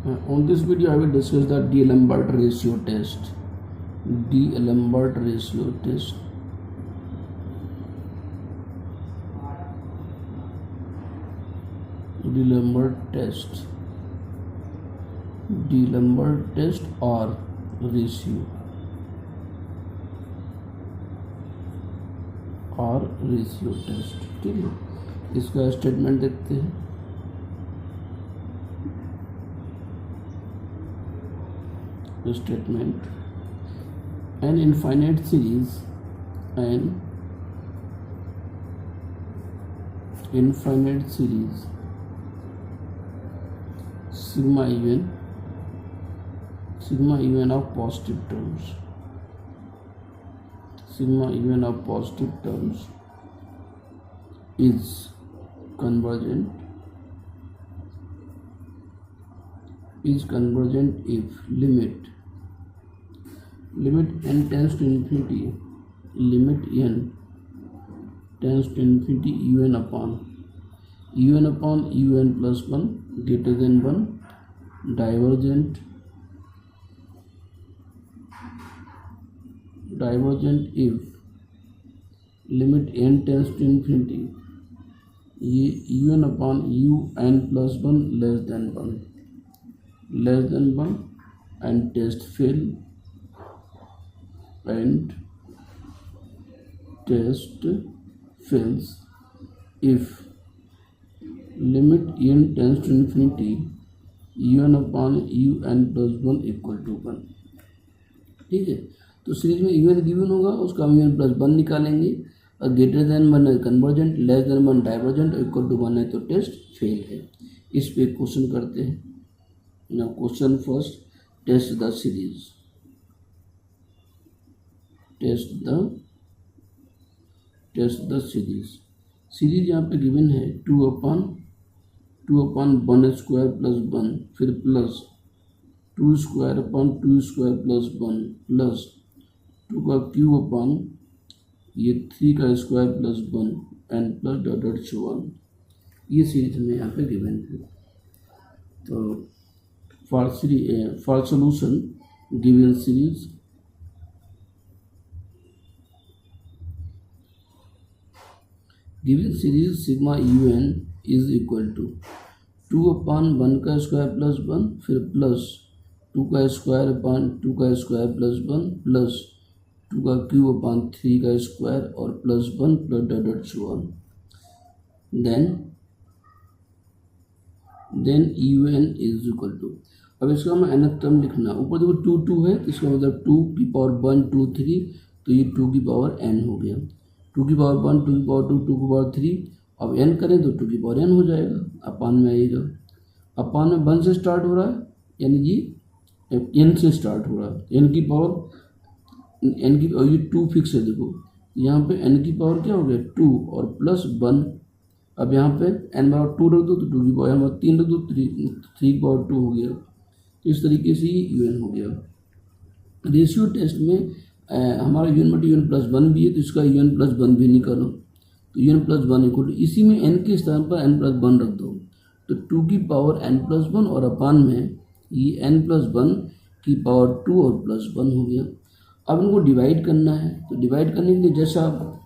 On this video, I will discuss the D'Alembert ratio test. D'Alembert ratio test. D'Alembert test. D'Alembert test or ratio. और ratio test, ठीक है। इसका statement देखते हैं। Statement an infinite series sigma even of positive terms is convergent if limit n tends to infinity un upon un plus 1 greater than 1 divergent if limit n tends to infinity ये un upon un plus 1 less than 1 and test fails if limit n tends to infinity un upon un plus 1 equal to 1, ठीक है। तो series में un given होगा, उसका un plus 1 निकालेंगे और greater than 1 है convergent, less than 1 divergent, equal to 1 है तो टेस्ट फेल है। इस पे क्वेश्चन करते हैं ना। Question first, test the series. Series यहाँ पे गिवन है 2 upon 1 स्क्वायर प्लस 1, फिर plus 2 square upon 2 square plus 1 plus 2 का क्यूब अपॉन ये 3 का square plus 1 and plus dot so on. ये सीरीज में यहाँ पे गिवन है। तो for solution given series sigma un is equal to 2 upon 1 का स्क्वायर प्लस 1, फिर प्लस 2 का स्क्वायर अपॉन 2 का स्क्वायर प्लस 1 प्लस 2 का क्यूब अपॉन 3 का स्क्वायर और plus 1 plus dot so on. Then un is equal to, अब इसका हमें nth टर्म लिखना। ऊपर देखो 2 2 है, इसका मतलब 2 की पावर 1 2 3, तो ये 2 की पावर n हो गया। 2 की पावर 1 2 की पावर 2 2 की पावर 3, अब n करें तो 2 की पावर n हो जाएगा, अपान में आएगा। अपान में 1 से स्टार्ट हो रहा है, यानी कि n से स्टार्ट हो रहा है। n की पावर और ये 2 फिक्स है, देखो यहाँ पे n की पावर क्या हो गया 2 और प्लस 1। अब यहाँ पे n बराबर 2 रख दो तो 2 की पावर, यहाँ 3 रख दो 3 की पावर 2 हो गया। तो इस तरीके से ये un हो गया। रेशियो टेस्ट में हमारा un बटे un प्लस 1 भी है, तो इसका un प्लस 1 भी निकालो। तो un प्लस 1 इक्वल टू, इसी में n के स्थान पर n प्लस 1 रख दो, तो 2 की पावर n प्लस 1 और अपान में ये n प्लस 1 की पावर 2 और प्लस 1 हो गया। अब इनको डिवाइड करना है, तो डिवाइड करने के लिए जैसा आप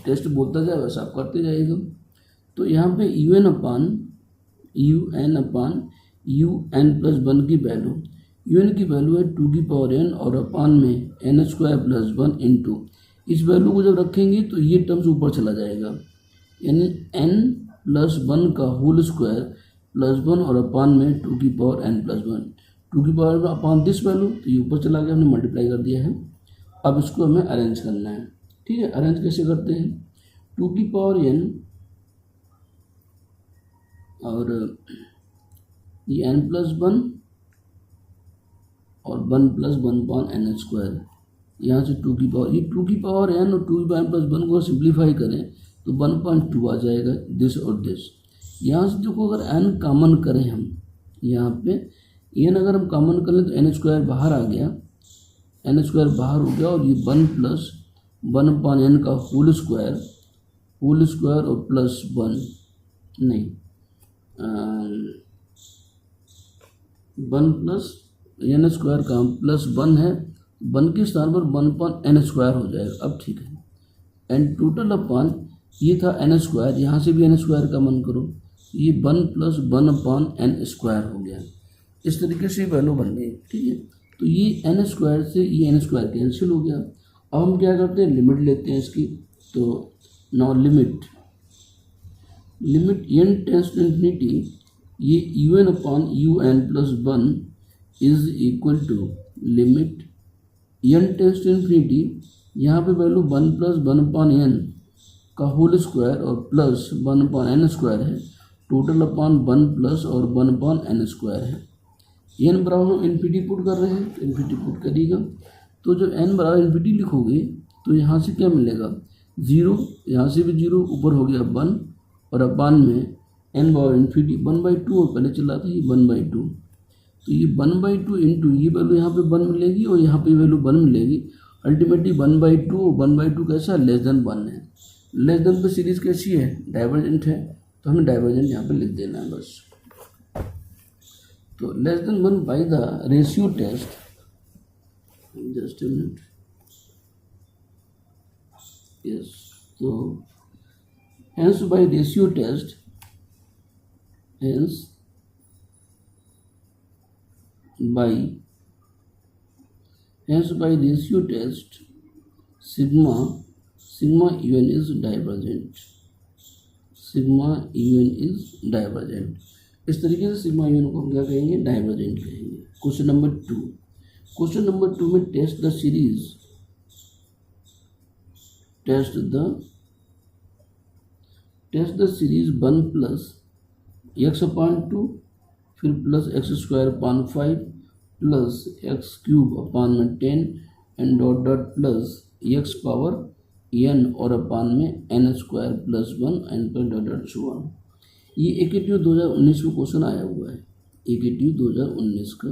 टेस्ट बोलता जाए वैसा आप करते जाइएगा। तो यहाँ पे un अपान un प्लस 1 की वैल्यू, un की वैल्यू है 2 की पावर n और अपान में n स्क्वायर प्लस 1 इंटू, इस वैल्यू को जब रखेंगे तो ये टर्म्स ऊपर चला जाएगा, यानी n प्लस 1 का होल स्क्वायर प्लस 1 और अपान में 2 की पावर n प्लस 1, 2 की पावर अपॉन दिस वैल्यू, तो ये ऊपर चला गया, हमने मल्टीप्लाई कर दिया है। अब इसको हमें अरेंज करना है, ठीक है। अरेंज कैसे करते हैं, 2 की पावर n और ये n प्लस 1 और 1 प्लस 1 अपॉन n स्क्वायर, यहाँ से 2 की पावर, ये 2 की पावर n और 2 की पावर n प्लस 1 को सिंप्लीफाई करें तो 1.2 आ जाएगा, दिस और दिस। यहाँ से देखो अगर n कॉमन करें हम, यहाँ पे n अगर हम कॉमन कर लें तो n स्क्वायर बाहर आ गया, n स्क्वायर बाहर हो गया, और ये 1 प्लस 1 अपॉन n का होल स्क्वायर और प्लस 1 नहीं वन प्लस एन स्क्वायर का प्लस वन है, वन के स्थान पर वन अपॉन एन स्क्वायर हो जाएगा। अब ठीक है, एंड टोटल अपॉन ये था एन स्क्वायर, यहाँ से भी एन स्क्वायर का मन करो, ये one plus one upon n square हो गया। इस तरीके से वैल्यू बन गई, ठीक है। तो ये एन स्क्वायर से ये एन स्क्वायर कैंसिल हो गया। अब हम क्या करते हैं, लिमिट लेते हैं इसकी। तो now limit n tends to infinity, ये u n upon u n plus one is equal to limit n tends to infinity, यहाँ पे value one plus one upon n का होल स्क्वायर और plus one upon n square है, total upon one plus और one upon n square है। N बराबर हम infinity put कर रहे हैं, तो इन्फिनिटी पुट करिएगा। तो जब एन बराबर इन्फिनिटी लिखोगे तो यहाँ से क्या मिलेगा, जीरो, यहाँ से भी जीरो, ऊपर हो गया वन और अपान में एन बराबर इन्फिनिटी वन बाई टू, और पहले चला था ये वन बाई टू। तो ये वन बाई टू इंटू ये वैल्यू यहाँ पे वन मिलेगी और यहाँ पे वैल्यू वन मिलेगी। अल्टीमेटली वन बाई टू कैसा, लेस देन वन है। लेस देन पे सीरीज कैसी है, डाइवर्जेंट है, तो हमें डाइवर्जेंट यहाँ पे लिख देना है बस। तो less than one by the ratio test, just a minute, yes, तो hence by ratio test, hence by ratio test sigma un is divergent, sigma un is divergent। इस तरीके से सिग्मा un को हम क्या कहेंगे, डाइवर्जेंट कहेंगे। क्वेश्चन नंबर टू में test the series, test the series one plus x upon two, फिर plus x square upon five, plus x cube upon में 10 and dot dot plus x power n और upon में n square plus one n पर dot dot so on. ये AKTU 2019 में question आया हुआ है, AKTU 2019 का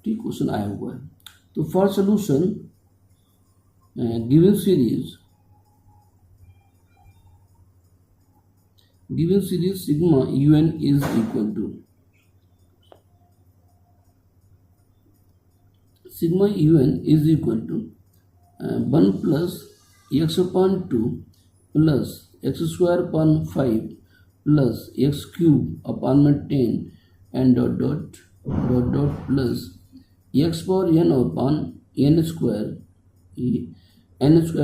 ठीक क्वेश्चन आया हुआ है। तो for solution given series sigma un is equal to one plus x upon two plus x square upon five plus x cube upon में 10 and dot dot plus x power n upon n square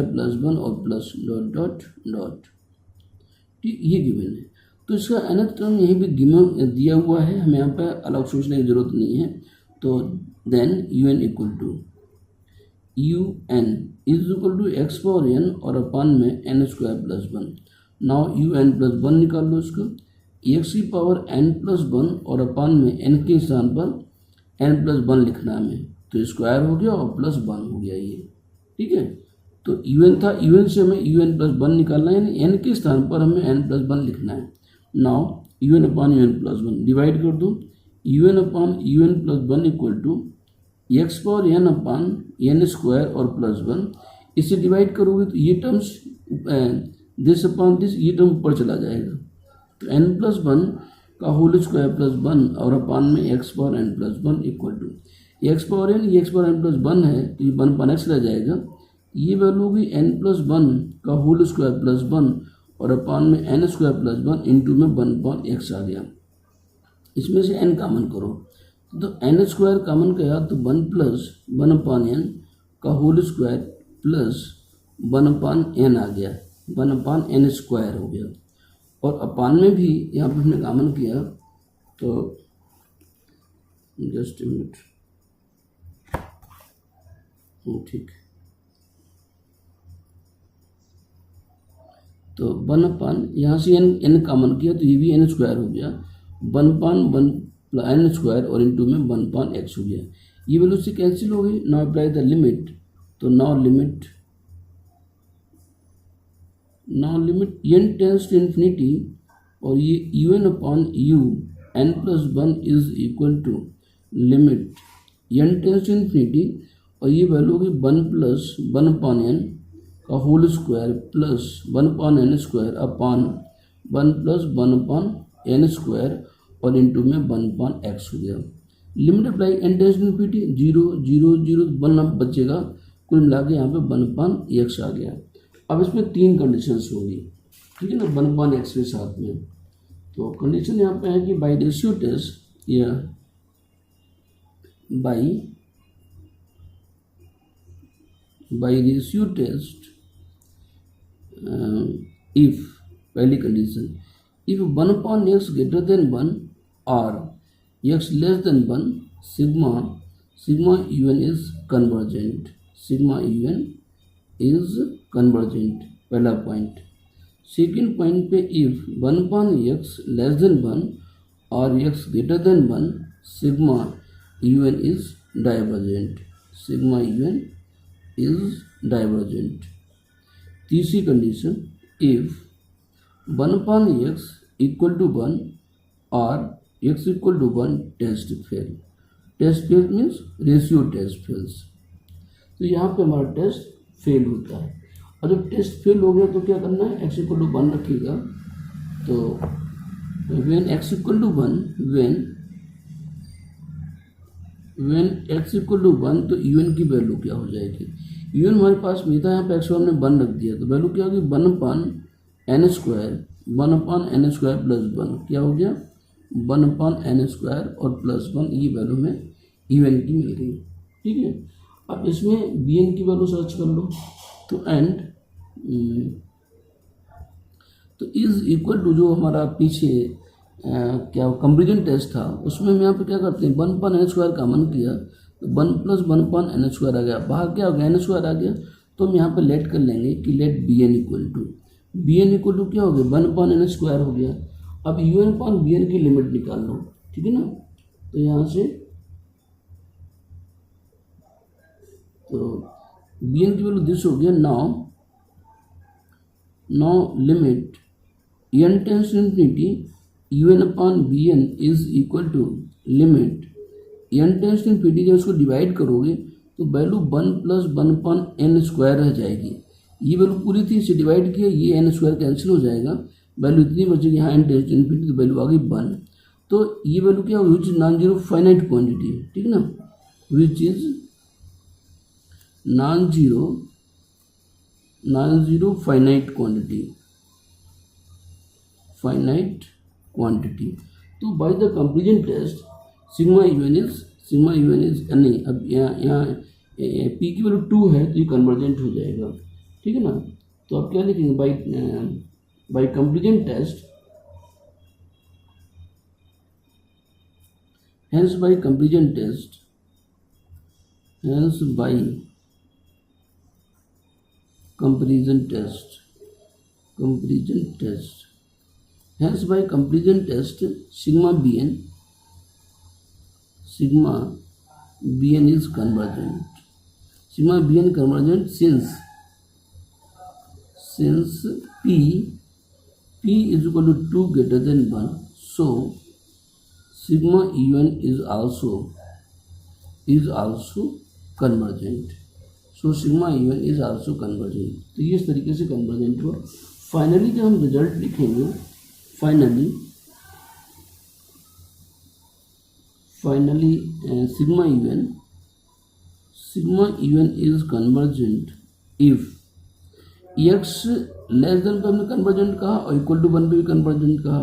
plus one और plus dot dot dot, ये given है। तो इसका nth term यहीं पे given दिया हुआ है, हमें यहाँ पे अलग सोचने की जरूरत नहीं है। तो then un equal to x power n और अपान में n square plus one. Now un plus one निकाल लो इसका, एक्स की पावर n प्लस वन और अपान में n के स्थान पर n प्लस वन लिखना है हमें, तो स्क्वायर हो गया और प्लस वन हो गया ये, ठीक है। तो un था, un से हमें un प्लस वन निकालना है, यानी n के स्थान पर हमें n प्लस वन लिखना है। Now un upon un plus one divide कर दो, un upon un plus one equal to x power n upon n square और प्लस वन। इसे डिवाइड करोगे तो ये टर्म्स दिस अपॉन दिस, ये टर्म ऊपर चला जाएगा। तो n प्लस वन का होल स्क्वायर प्लस वन और अपॉन में x power n plus one equal to x power n, ये x power n plus one है तो ये वन अपॉन एक्स रह जाएगा। ये वैल्यू होगी n प्लस वन का होल स्क्वायर प्लस वन और अपॉन में n square plus one into में वन अपॉन एक्स आ गया। इसमें से n कॉमन करो तो n स्क्वायर कॉमन गया तो one plus one upon n का whole square plus one upon n आ गया, वन अपॉन n स्क्वायर हो गया। और अपॉन में भी यहाँ पर हमने कॉमन किया तो जस्ट अ मिनट, ठीक, तो वन अपॉन यहाँ से n कॉमन किया तो ये भी n स्क्वायर हो गया, one upon one n square और इंटू में वन अपॉन एक्स हो गया। ये वैल्यू से कैंसिल हो गई। नाउ अप्लाई द लिमिट, तो now limit n tense to infinity और ये un upon u n plus one is equal to limit n tense to infinity और ये वैल्यू होगी one plus one upon n का whole square plus one upon n square upon one plus one upon n square और into में 1/x हो गया। Limit apply n tends to infinity 0 0 0 1 बचेगा, कुल मिला के यहाँ पे 1/x आ गया। अब इसमें 3 कंडीशंस होंगी, ठीक है ना, 1/x के साथ में। तो कंडीशन यहाँ पे है कि बाई रेशियो टेस्ट या बाई रेशियो टेस्ट इफ पहली condition if 1/x greater than 1 और x less than 1 sigma un is convergent, sigma un is convergent, पहला पॉइंट। सेकेंड पॉइंट पे इफ 1/x लेस देन 1 और x greater than 1 sigma un is divergent, sigma un is divergent. तीसरी condition if 1/x equal to 1 और x equal to 1 test fail, test fail means ratio test fails. तो यहाँ पे हमारा test fail होता है, और जब टेस्ट फेल हो गया तो क्या करना है, x इक्वल टू 1 रखिएगा। तो when x equal to 1 when x equal to 1 तो un की वैल्यू क्या हो जाएगी, un हमारे पास में था, यहाँ पे x हमने 1 रख दिया, तो वैल्यू क्या होगी 1/n² प्लस 1 क्या हो गया 1/n² और प्लस 1, ये वैल्यू में un की मिल गई, ठीक है। अब इसमें bn की वैल्यू सर्च कर लो, तो एंड तो इज इक्वल टू जो हमारा पीछे क्या कंपेरिजन टेस्ट था उसमें हम यहाँ पे क्या करते हैं 1/n² कॉमन किया तो 1 + 1/n² आ गया, बाहर क्या हो गया n² आ गया। तो हम यहाँ पे लेट कर लेंगे कि लेट bn इक्वल टू क्या हो गया 1/n² हो गया। अब un/bn की लिमिट निकाल लो, ठीक है ना। तो यहाँ से तो bn की वैल्यू दिस हो गया। Now limit n tends to infinity un/bn is equal to limit n tends to infinity, जब उसको डिवाइड करोगे तो वैल्यू 1 + 1/n² रह जाएगी। ये वैल्यू पूरी थी, इसे डिवाइड किया, ये n² कैंसिल हो जाएगा, वैल्यू इतनी बचेगी, यहाँ n टेंड्स टू इन्फिनिटी तो वैल्यू आ गई 1। तो ये वैल्यू क्या होगी which is non zero finite quantity, ठीक ना, which is non zero finite quantity. तो by the comparison test sigma un is नहीं, अब यहाँ p की वैल्यू 2 है तो ये कन्वर्जेंट हो जाएगा, ठीक है ना। तो आप क्या लिखेंगे by comparison test, hence by comparison test sigma bn is convergent, since p is equal to 2 greater than 1, so sigma un is also convergent, तो ये इस तरीके से कन्वर्जेंट हुआ। फाइनली जब हम रिजल्ट लिखेंगे, finally sigma un is convergent if x less then पे हमने कन्वर्जेंट कहा और इक्वल टू 1 पे भी कन्वर्जेंट कहा।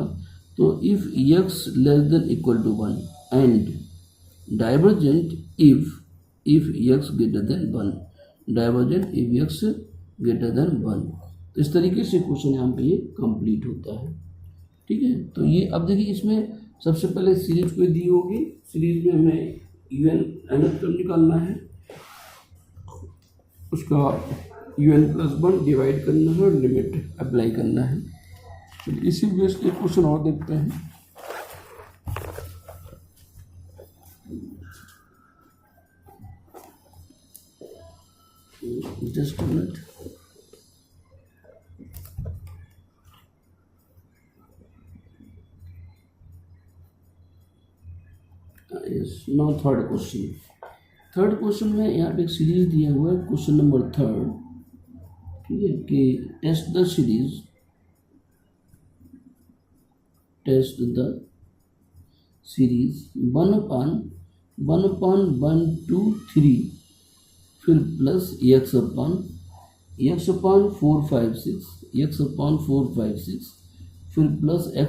तो if x less than equal to 1 and divergent if x greater than 1, तो इस तरीके से क्वेश्चन यहाँ पे ये कंप्लीट होता है, ठीक है। तो ये अब देखिए इसमें सबसे पहले सीरीज को दी होगी, सीरीज में हमें un निकालना है, उसका un+1 डिवाइड करना है और लिमिट अप्लाई करना है। तो इसी बेस पे क्वेश्चन और देखते हैं। Just a minute. Yes, now third question में यहाँ पे एक सीरीज दिया हुआ है, क्वेश्चन नंबर 3, ठीक है, कि टेस्ट द सीरीज 1/1/1 2 3 फिर प्लस x/4 5 6 x/4 5 6 फिर प्लस x²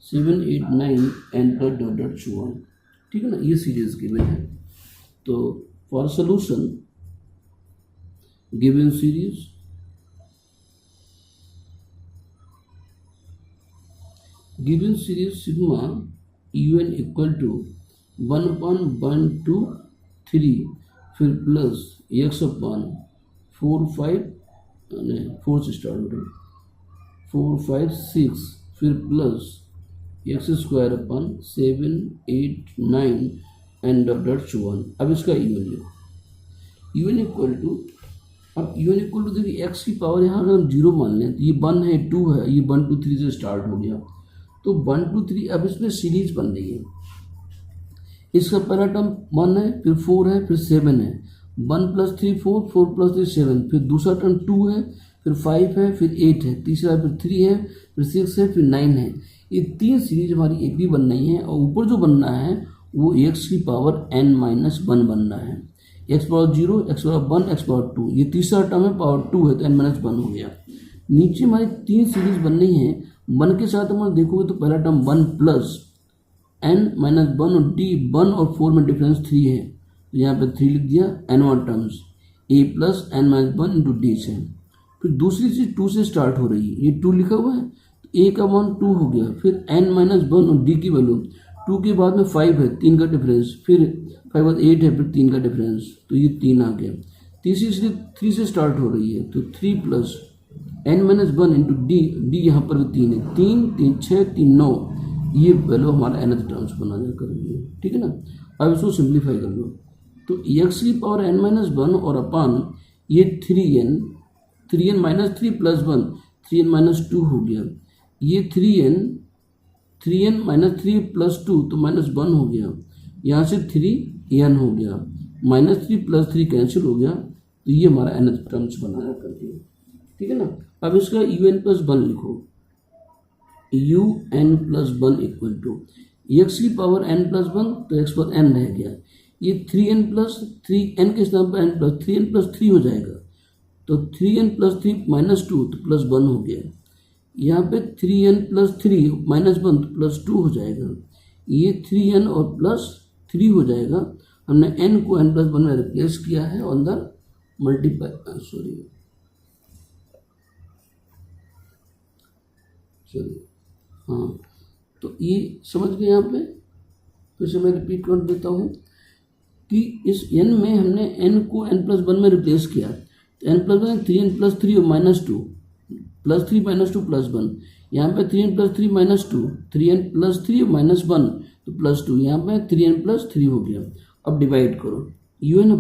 7 8 9 एंटर डॉट छुआ। ठीक है ना, ये सीरीज गिवन है। तो for solution given series sigma un equal to 1/1 2 3 फिर प्लस x/4 5 4 से स्टार्ट हो रही 4 5 6 फिर प्लस x² 7 8 9 एंड डॉट छुआ। अब इसका यून लिखो, यून इक्वल टू, अब यून इक्वल टू देखिए x की पावर यहाँ अगर हम 0 मान लें तो ये 1 है 2 है, ये 1 2 3 से स्टार्ट हो गया, तो 1 2 3 अब इसमें सीरीज बन रही है। इसका पहला टर्म 1 है, फिर 4 है, फिर 7 है, 1 + 3 4 4 + 3 7, फिर दूसरा टर्म 2 है, फिर 5 है, फिर 8 है, तीसरा फिर 3 है, फिर 6 है, फिर 9 है। ये 3 सीरीज हमारी एक भी बन रही है, और ऊपर जो बनना है वो x की पावर n-1 बनना है। x power 0, x power 1, x power 2, ये तीसरा टर्म है, पावर 2 है तो n-1 हो गया। नीचे हमारी 3 सीरीज बन रही है, 1 के साथ हम देखोगे तो पहला टर्म 1 + n-1 और d 1 और 4 में डिफरेंस 3 है, तो यहाँ पे 3 लिख दिया। n1 terms a + n-1 × d से। फिर दूसरी चीज 2 से स्टार्ट हो रही है, ये 2 लिखा हुआ है, तो a का मान 2 हो गया, फिर n-1 और d की वैल्यू 2 के बाद में 5 है, 3 का डिफरेंस, फिर 5 बाद 8 है, फिर 3 का डिफरेंस, तो ये 3 आ गया। तीसरी सीरीज 3 से स्टार्ट हो रही है, तो 3 + n-1 × d, d यहाँ पर 3 है, 3 3 6 3 9, ये वैल्यू हमारा nth टर्म्स बना जा कर रही है। ठीक है ना, अब इसको सिंप्लीफाई कर लो, तो x की पावर n-1 और अपान ये 3n - 3 + 1 3n - 2 हो गया, ये 3n - 3 + 2 तो -1 हो गया, यहाँ से 3n हो गया, -3 + 3 कैंसिल हो गया, तो ये हमारा nth टर्म्स बनाया कर दिया। ठीक है ना, अब इसका un + 1 लिखो, un + 1 इक्वल टू x की पावर n+1 तो x पर n रह गया, ये 3n + 3n के स्थान पर n + 3n + 3 हो जाएगा, तो 3n + 3 -2 तो +1 हो गया, यहाँ पे 3n + 3 -1 तो +2 हो जाएगा, ये 3n और +3 हो जाएगा। हमने n को n+1 में रिप्लेस किया है और अंदर मल्टीप्लाई हाँ, तो ये समझ गए। यहाँ पे फिर से मैं रिपीट कर देता हूँ कि इस n में हमने n को n+1 में रिप्लेस किया, तो n+1 3n + 3 और -2 +3 - 2 +1, यहाँ पे 3n + 3 - 2 3n + 3 -1 तो +2, यहाँ पे 3n + 3 हो गया। अब डिवाइड करो, un +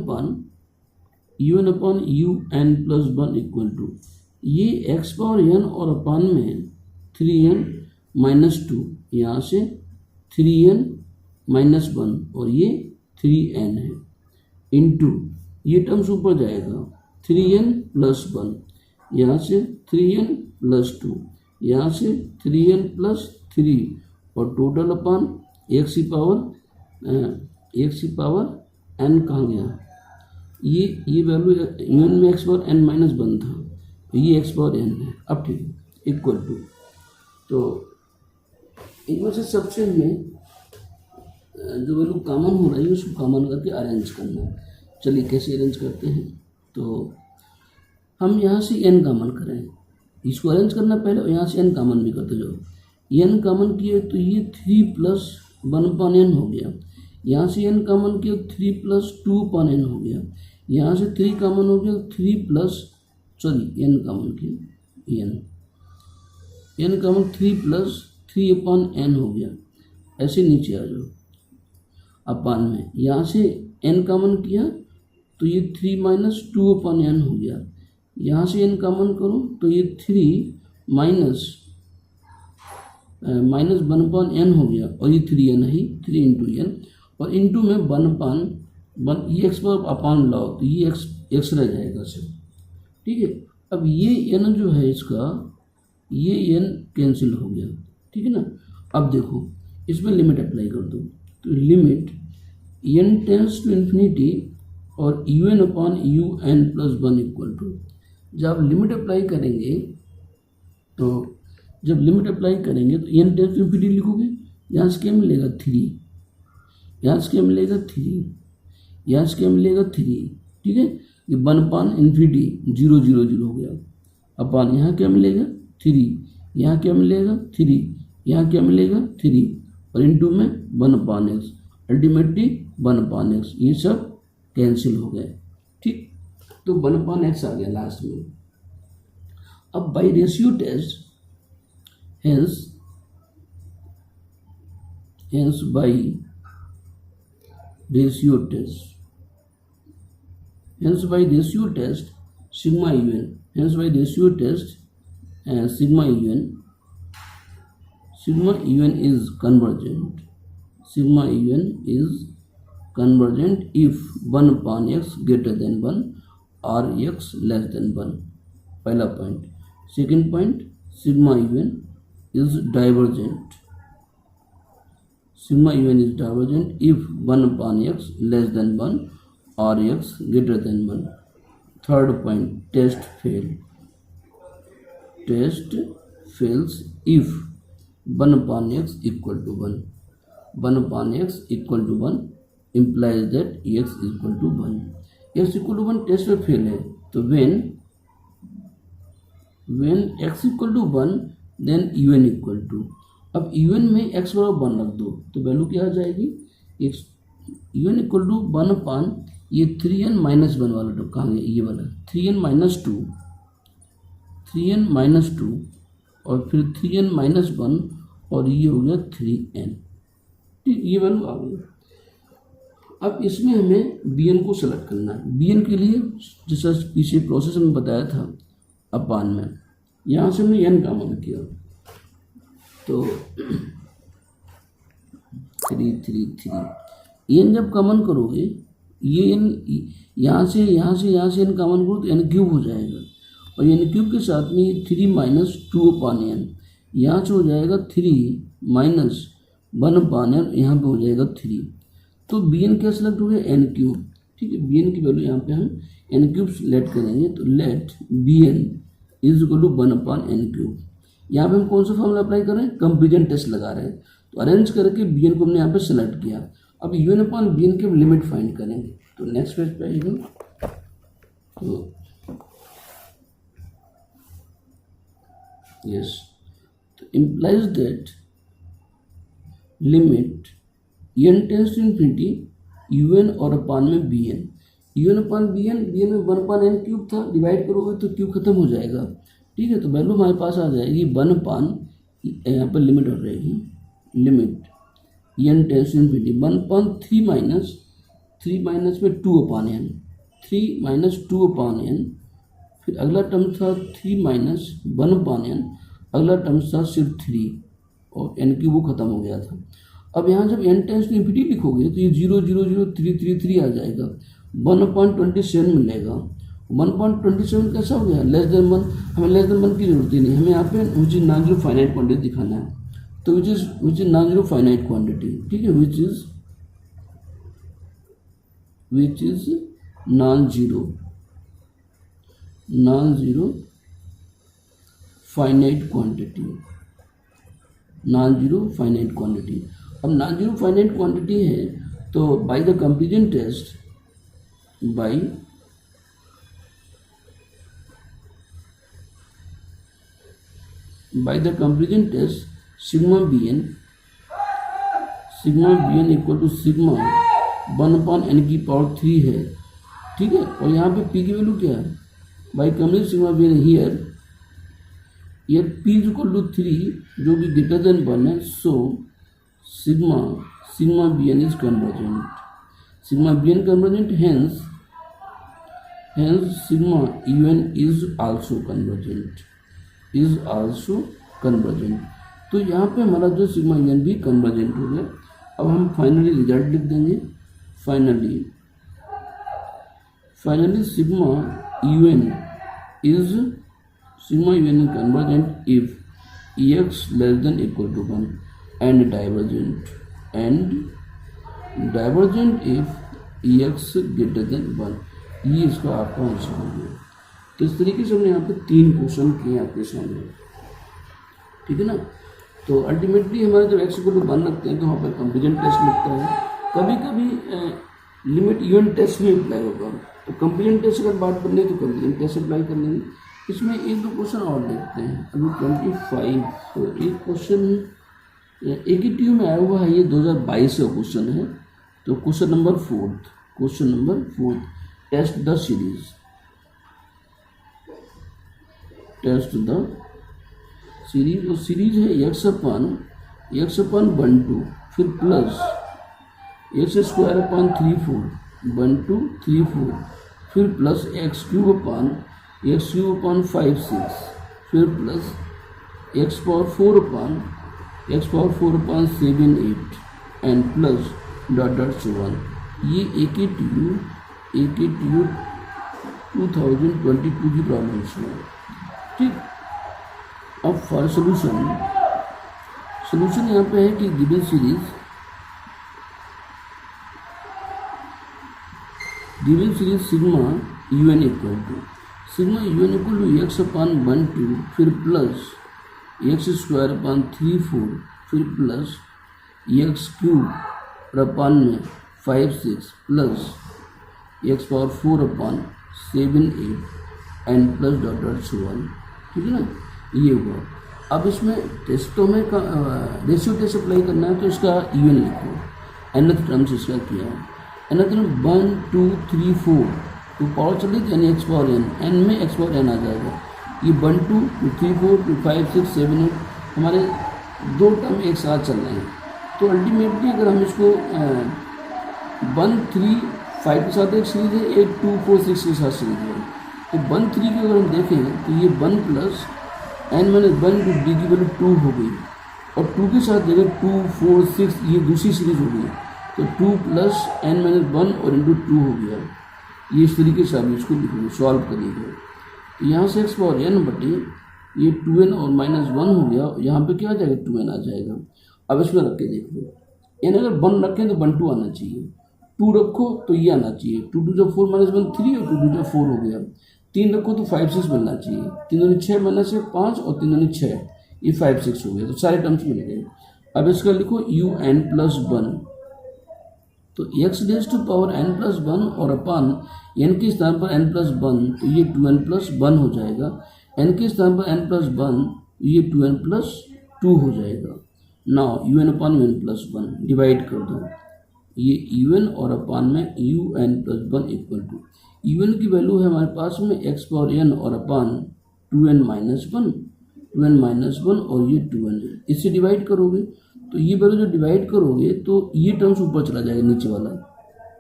1 इक्वल टू ये x पावर n और अपान में 3n - 2, यहाँ से 3n - 1 और ये 3n है, इंटू ये टर्म्स ऊपर जाएगा 3n + 1, यहाँ से 3n + 2, यहाँ से 3n + 3 और टोटल अपान x की पावर n कहाँ गया, ये वैल्यू यूनियन में x पावर n-1 था, तो ये x पावर n है। अब ठीक है, इक्वल टू, तो इनमें से सबसे में जो वैल्यू कॉमन हो रही है उसको कॉमन करके अरेंज करना। चलिए कैसे अरेंज करते हैं, तो हम यहाँ से n कॉमन करें, इसको अरेंज करना पहले, और यहाँ से n कॉमन भी करते जाओ। n कॉमन किए तो ये 3 + 1/n हो गया, यहाँ से n कॉमन किया 3 + 2/n हो गया, यहाँ से 3 कॉमन हो गया 3 + n कॉमन किया n कॉमन 3 + 3/n हो गया। ऐसे नीचे आ जाओ अपान में, यहाँ से n कॉमन किया तो ये 3 - 2/n हो गया, यहाँ से n कॉमन करो तो ये 3 - 1/n हो गया, और ये 3n है, 3 × n, और इंटू में 1/1 ये x पर अपान लाओ तो ये x रह जाएगा सिर्फ। ठीक है, अब ये n जो है इसका, ये n कैंसिल हो गया, ठीक है ना। अब देखो इसमें लिमिट अप्लाई कर दो, तो limit n tense to infinity और un upon un plus 1 equal to, जब लिमिट अप्लाई करेंगे तो जब लिमिट अप्लाई करेंगे तो n टेंस टू इन्फिनिटी लिखोगे, यहाँ से क्या मिलेगा 3, यहाँ से क्या मिलेगा 3, यहाँ से क्या मिलेगा 3, ठीक है। ये 1 अपान इन्फिनिटी 0 0 0 हो गया, अपान यहाँ क्या मिलेगा 3, यहाँ क्या मिलेगा 3, यहाँ क्या मिलेगा 3 और इनटू में 1 अपान एक्स, अल्टीमेटली 1 अपान एक्स, ये सब कैंसिल हो गए, ठीक। तो 1 अपान एक्स आ गया लास्ट में। अब by ratio test, hence by ratio test, hence by ratio test sigma un, hence by ratio test sigma un is convergent, sigma un is convergent if 1 upon x greater than 1 or x less than 1, पहला point. Second point, sigma un is divergent, sigma un is divergent if 1 upon x less than 1 or x greater than 1. Third point, test fails if 1 upon x equal to 1, 1 upon x equal to 1 implies that x equal to 1, x equal to 1 test में fail है, तो when x equal to 1 then un equal to, अब un में x बराबर 1 रख दो तो value क्या आ जाएगी, un इक्वल टू 1 अपान ये 3n माइनस 1 वाला टर्म कहाँ गया, ये वाला 3n माइनस 2, 3n माइनस 2 और फिर 3n माइनस 1 और ये हो गया 3n, ठीक, ये वैल्यू आ गई। अब इसमें हमें bn को सेलेक्ट करना है। bn के लिए जैसा पीछे प्रोसेस में बताया था अपान में, यहाँ से हमने n कॉमन किया तो 3 3 3, n जब कॉमन करोगे ये n यहाँ से n कॉमन करो तो n क्यूब हो जाएगा और n क्यूब के साथ में ये 3 माइनस 2 अपान n, यहाँ से हो जाएगा 3 माइनस 1 अपान n, यहाँ पे हो जाएगा 3, तो bn क्या सेलेक्ट हो गया n क्यूब, ठीक है। bn की वैल्यू यहाँ पे हम n क्यूब सेलेक्ट करेंगे तो let bn is equal to 1 upon n cube. यहाँ पे हम कौन सा फॉर्मूला अप्लाई कर रहे हैं, कंपेरिजन टेस्ट लगा रहे हैं, तो अरेंज करके bn को हमने यहाँ पे सेलेक्ट किया। अब un अपॉन bn के लिमिट फाइंड करेंगे, तो नेक्स्ट पेज पे आइएगा, तो यस, तो implies that limit n tense to infinity un और अपान में bn, un अपॉन bn में 1 अपान n क्यूब था, डिवाइड करोगे तो क्यूब खत्म हो जाएगा, ठीक है। तो वैल्यू हमारे पास आ जाएगी 1 अपान, यहाँ पर लिमिट हो जाएगी, limit n tense to infinity 1 upon 3 minus में 2 upon n, 3 minus 2 upon n, फिर अगला टर्म था 3 माइनस 1 अपान n, अगला टर्म था सिर्फ 3 और n क्यूब वो खत्म हो गया था। अब यहाँ जब n टेंस टू इन्फिनिटी लिखोगे तो ये 0 0 0 3 3 3 आ जाएगा, 1/27 मिलेगा। 1/27 कैसा हो गया, लेस देन 1, हमें लेस देन 1 की जरूरत ही नहीं, हमें यहाँ पे which is non zero finite quantity दिखाना है, तो which is non zero finite quantity, ठीक है, which is non zero finite quantity, non zero finite quantity. अब नॉन जीरो फाइनाइट क्वांटिटी है तो by the comparison test, by the comparison test sigma bn equal to sigma 1 upon n की power 3 है, ठीक है। और यहाँ पे p की वैल्यू क्या है, by comparison sigma bn here p is equal to 3 जो कि ग्रेटर देन 1 है, so sigma bn is convergent, sigma bn convergent, hence sigma un is also convergent, तो यहाँ पे हमारा जो सिग्मा un भी कन्वर्जेंट हो गया। अब हम फाइनली रिजल्ट लिख देंगे, finally sigma un is convergent if x less than equal to 1 and divergent if x greater than 1, ये इसका आपका आंसर हो गया। तो इस तरीके से हमने यहाँ पे 3 क्वेश्चन किए आपके सामने, ठीक है ना। तो अल्टीमेटली हमारे जब एक्स इक्वल टू 1 रखते हैं तो वहाँ पर कंपेरिजन टेस्ट लगता है, कभी कभी लिमिट इवन टेस्ट भी अप्लाई होगा। तो कंपेरिजन टेस्ट अगर बात करनी है तो कंपेरिजन टेस्ट अप्लाई कर लेंगे। इसमें 1-2 क्वेश्चन और देखते हैं। अभी 25, तो एक क्वेश्चन है AKTU में आया हुआ है, ये 2022 का क्वेश्चन है। तो question number 4, test the series, और सीरीज है x अपन 1 2, फिर प्लस x स्क्वायर अपन 3 4, 1 2 3 4, फिर प्लस x क्यूब अपन 5 6, फिर plus x power 4 upon 7 8 and plus dot से 1। ये AKTU 2022 की प्रॉब्लम्स है, ठीक। अब फॉर सोल्यूशन यहाँ पे है कि given series sigma UN equal to x upon 1 2, फिर प्लस x स्क्वायर अपन 3 4, फिर प्लस x क्यूब अपन में 5 6, plus x power 4 upon 7 8 and plus dot से 1, ठीक है ना। ये हुआ। अब इसमें टेस्ट तो हमें रेशियो टेस्ट अप्लाई करना है, तो इसका UN लिखो, nth टर्म से इसका किया है। nth टर्म 1 2 3 4, तो पावर चली यानी x पावर n, n में x पावर n आ जाएगा। ये 1 2 3 4 5 6 7 8 हमारे 2 टर्म एक साथ चल रहे हैं। तो अल्टीमेटली अगर हम इसको 1 3 5 के साथ एक सीरीज है, एक 2 4 6 के साथ सीरीज है। तो 1 3 की अगर हम देखें तो ये 1 प्लस n माइनस 1 डी की वैल्यू 2 हो गई, और 2 के साथ जगह 2 4 6 ये दूसरी सीरीज हो गई। तो 2 प्लस n माइनस 1 और इंटू 2 हो गया। ये इस तरीके से आप इसको लिखोगे, सॉल्व करिएगा। तो यहाँ से x पावर n बटे ये 2n और माइनस 1 हो गया, यहाँ पे क्या आ जाएगा 2n आ जाएगा। अब इसमें रख के देख लो, n अगर 1 रखें तो 1 2 आना चाहिए, 2 रखो तो ये आना चाहिए, 2 2 4 माइनस 1 3 और 2 2 4 हो गया। 3 रखो तो 5 6 बनना चाहिए, 3 दूनी 6 बनना से 5 और 3 दूनी 6, ये 5 6 हो गया। तो सारे टर्म्स मिल गए। अब इसका लिखो UN प्लस 1, तो x raise to power n plus 1 और अपान n के स्थान पर n प्लस 1, तो ये 2n प्लस 1 हो जाएगा। n के स्थान पर n प्लस 1, तो ये 2n प्लस 2 हो जाएगा। Now UN upon UN plus 1 divide कर दो, ये UN और अपान में UN plus 1 equal to UN की वैल्यू है हमारे पास में x पावर n और अपान 2n माइनस 1 और ये 2n है। इससे डिवाइड करोगे तो ये वैल्यू जो डिवाइड करोगे तो ये टर्म्स ऊपर चला जाएगा, नीचे वाला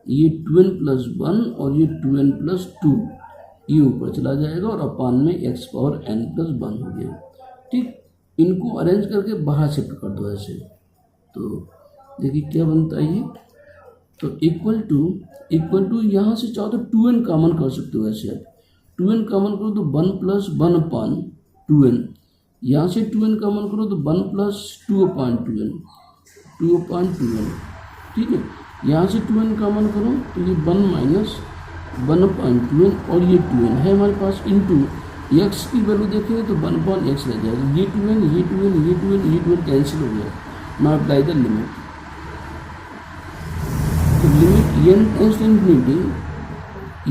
ये 2n प्लस 1 और ये 2n प्लस 2 ये ऊपर चला जाएगा, और अपान में x पावर n प्लस 1 हो गया, ठीक। इनको अरेंज करके बाहर शिफ्ट कर दो ऐसे, तो देखिए क्या बनता है ये। तो इक्वल टू यहाँ से चाहो तो 2n कॉमन कर सकते हो ऐसे। आप 2n कॉमन करो तो 1 प्लस 1 अपान 2n, यहाँ से 2n कॉमन करो तो 1 प्लस 2 अपान 2n, ठीक है। यहाँ से 2n कॉमन करो तो ये 1 माइनस 1 अपान 2n, और ये 2n है हमारे पास, इंटू x की वैल्यू देखेंगे तो 1 अपान x रह जाएगा। ये 2n कैंसिल हो गया। Now apply the limit. तो limit n tends to infinity,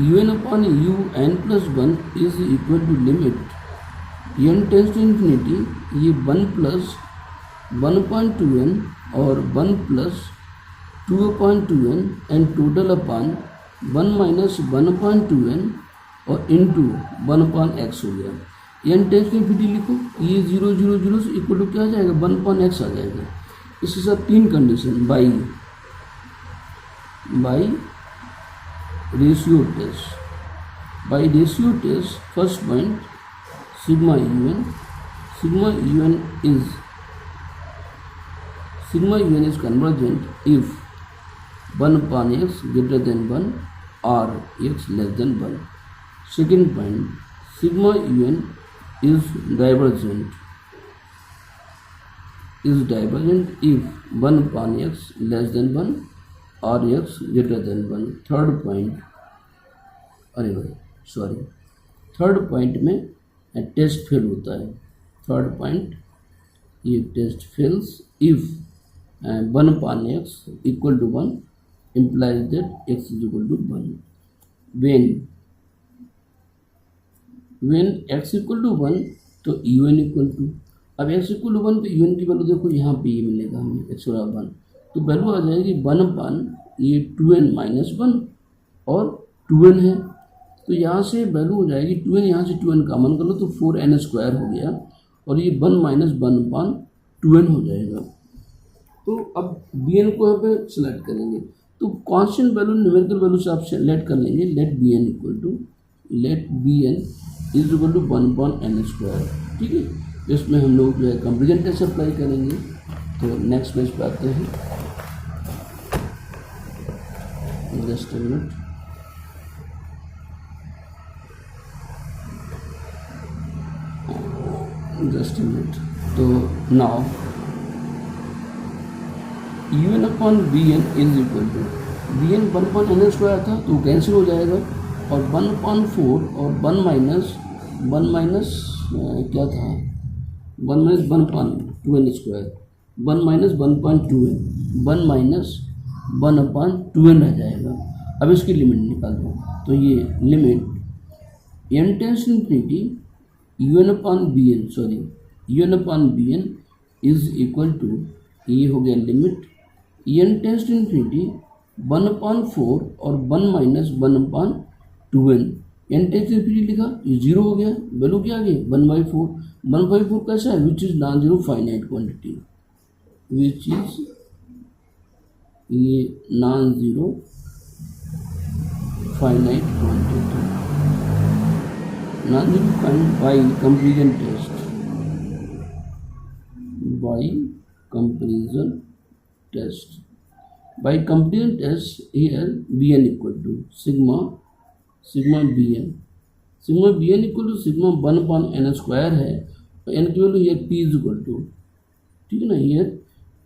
UN upon UN plus 1 is equal to limit n tends to infinity, ये 1 प्लस 1 अपान 2n और 1 plus 2 upon 2n and total upon 1 minus 1 upon 2n और into 1 अपान x हो गया। n tends to infinity लिखो, ये 0 0 0 से equal to क्या आ जाएगा 1 अपान x आ जाएगा। इसके साथ 3 condition by ratio test. First point sigma UN is convergent if 1 upon x greater than 1 or x less than 1. Second point, sigma UN is divergent is divergent if 1/x less than 1 और x greater than 1। Third point, अरे भाई sorry, third point में test fail होता है। थर्ड पॉइंट, ये test fails if 1/x equal to 1 implies that x is equal to 1 when x equal to 1 तो un इक्वल टू, अब x इक्वल टू 1 पे un की वैल्यू देखो यहाँ पे ये मिलेगा हमें x बराबर 1, तो वैल्यू आ जाएगी 1 ये 2n माइनस 1 और 2n है, तो यहाँ से वैल्यू हो जाएगी 2n, यहाँ से 2n कॉमन कर लो तो 4n स्क्वायर हो गया और ये 1 माइनस 1/2n हो जाएगा। तो अब bn को यहाँ पे सिलेक्ट करेंगे, तो कांस्टेंट वैल्यू न्यूमेरिकल वैल्यू से आप सेलेक्ट कर लेंगे। Let bn is equal to 1/n square, ठीक है। इसमें हम लोग जो है कंपेरिजन टेस्ट अप्लाई करेंगे। तो नेक्स्ट पेज पे आते हैं, जस्ट अ मिनट, तो now un upon bn is equal to, bn 1/n square था तो कैंसिल हो जाएगा और 1/4 और 1 माइनस क्या था, 1 minus 1/2n square, 1 minus 1/2n, 1 minus 1/2n रह जाएगा। अब इसकी लिमिट निकाल दो, तो ये limit n tense to infinity un upon bn is equal to, ये हो गया limit n tense to infinity 1/4 और 1 minus 1/2n, n tense to इन्फिनिटी लिखा, ये 0 हो गया, वैल्यू क्या आ गई 1/4। 1/4 कैसा है, which is non zero finite quantity, which is ये non zero finite quantity, non zero finite by comparison test, by comparison test, by comparison test here bn equal to sigma bn equal to sigma 1/n square है, और n की value here p is equal to, ठीक है ना, here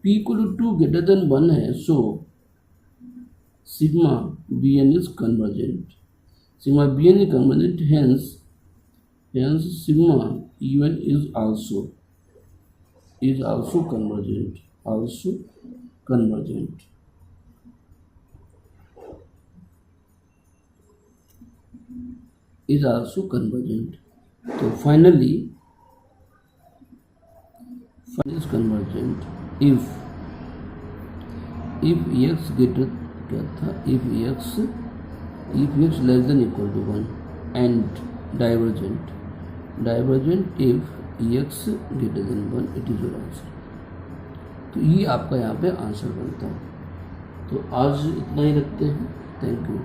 p equal to 2 greater than 1 है, so sigma bn is convergent, hence sigma un is also convergent, is also convergent। तो finally is convergent if x greater, क्या था, if x less than equal to 1 and divergent if x greater than 1, it is your answer। तो ये आपका यहाँ पे answer बनता है। तो आज इतना ही रखते हैं, थैंक यू।